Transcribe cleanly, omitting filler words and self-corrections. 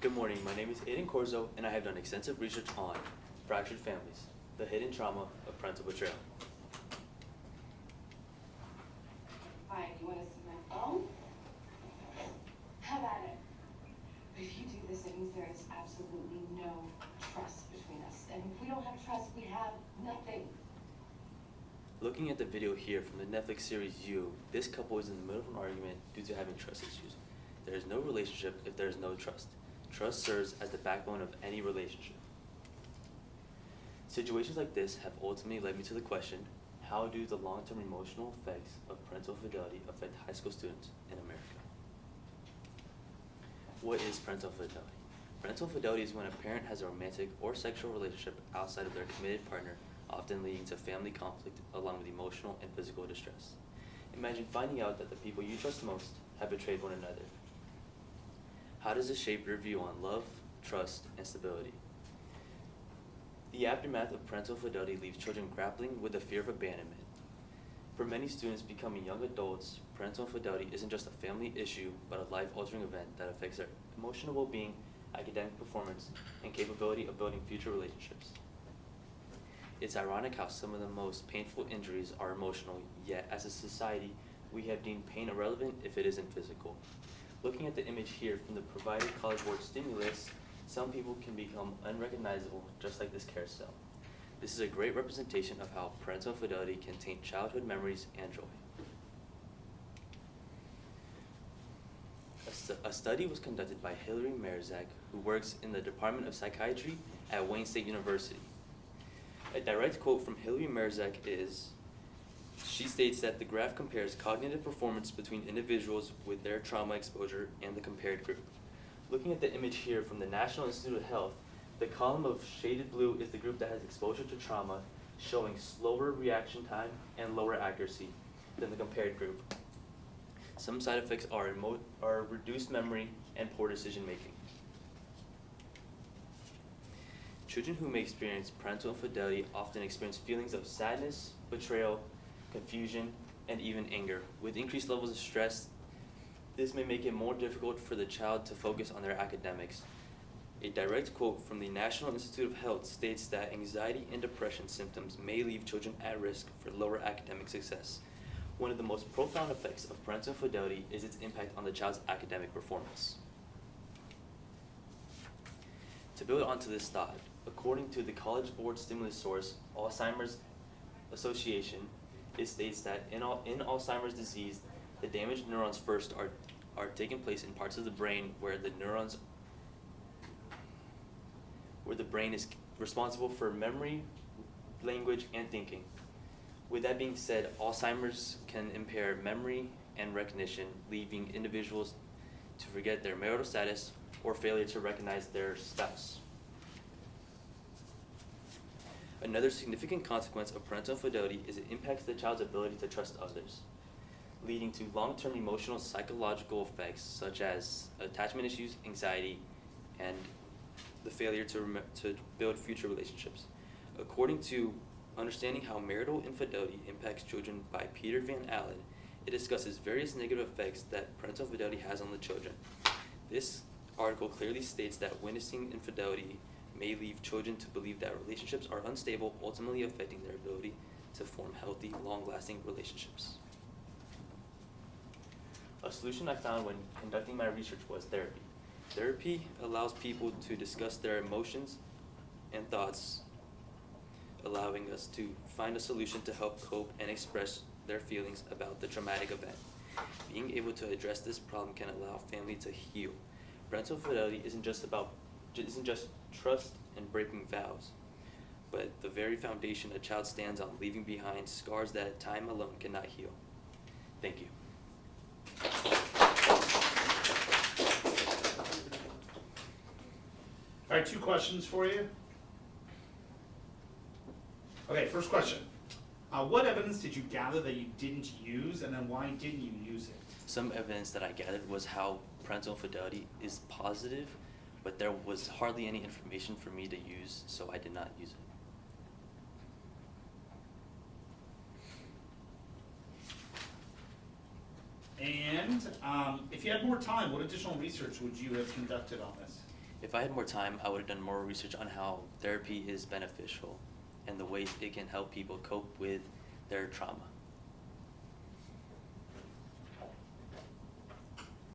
Good morning, my name is Aiden Corzo, and I have done extensive research on fractured families, the hidden trauma of parental betrayal. Fine, you want to see my phone? Have at it. If you do this, it means there is absolutely no trust between us. And if we don't have trust, we have nothing. Looking at the video here from the Netflix series You, this couple is in the middle of an argument due to having trust issues. There is no relationship if there is no trust. Trust serves as the backbone of any relationship. Situations like this have ultimately led me to the question, how do the long-term emotional effects of parental fidelity affect high school students in America? What is parental fidelity? Parental fidelity is when a parent has a romantic or sexual relationship outside of their committed partner, often leading to family conflict along with emotional and physical distress. Imagine finding out that the people you trust most have betrayed one another. How does this shape your view on love, trust, and stability? The aftermath of parental fidelity leaves children grappling with the fear of abandonment. For many students becoming young adults, parental infidelity isn't just a family issue, but a life-altering event that affects their emotional well-being, academic performance, and capability of building future relationships. It's ironic how some of the most painful injuries are emotional, yet as a society, we have deemed pain irrelevant if it isn't physical. Looking at the image here from the provided College Board stimulus, some people can become unrecognizable, just like this carousel. This is a great representation of how parental infidelity can taint childhood memories and joy. A study was conducted by Hilary Merzak, who works in the Department of Psychiatry at Wayne State University. A direct quote from Hilary Merzak is, she states that the graph compares cognitive performance between individuals with their trauma exposure and the compared group. Looking at the image here from the National Institute of Health, the column of shaded blue is the group that has exposure to trauma, showing slower reaction time and lower accuracy than the compared group. Some side effects are reduced memory and poor decision making. Children who may experience parental infidelity often experience feelings of sadness, betrayal, confusion, and even anger. With increased levels of stress, this may make it more difficult for the child to focus on their academics. A direct quote from the National Institute of Health states that anxiety and depression symptoms may leave children at risk for lower academic success. One of the most profound effects of parental infidelity is its impact on the child's academic performance. To build onto this thought, according to the College Board stimulus source, Alzheimer's Association, it states that in Alzheimer's disease, the damaged neurons first are taking place in parts of the brain where the brain is responsible for memory, language, and thinking. With that being said, Alzheimer's can impair memory and recognition, leaving individuals to forget their marital status or failure to recognize their spouse. Another significant consequence of parental infidelity is it impacts the child's ability to trust others, leading to long-term emotional psychological effects such as attachment issues, anxiety, and the failure to build future relationships. According to Understanding How Marital Infidelity Impacts Children by Peter Van Allen, it discusses various negative effects that parental infidelity has on the children. This article clearly states that witnessing infidelity may lead children to believe that relationships are unstable, ultimately affecting their ability to form healthy, long-lasting relationships. A solution I found when conducting my research was therapy. Therapy allows people to discuss their emotions and thoughts, allowing us to find a solution to help cope and express their feelings about the traumatic event. Being able to address this problem can allow family to heal. Parental fidelity isn't just trust and breaking vows, but the very foundation a child stands on, leaving behind scars that time alone cannot heal. Thank you. All right, 2 questions for you. Okay, first question. What evidence did you gather that you didn't use, and then why didn't you use it? Some evidence that I gathered was how parental infidelity is positive, but there was hardly any information for me to use, so I did not use it. And if you had more time, what additional research would you have conducted on this? If I had more time, I would have done more research on how therapy is beneficial and the ways it can help people cope with their trauma.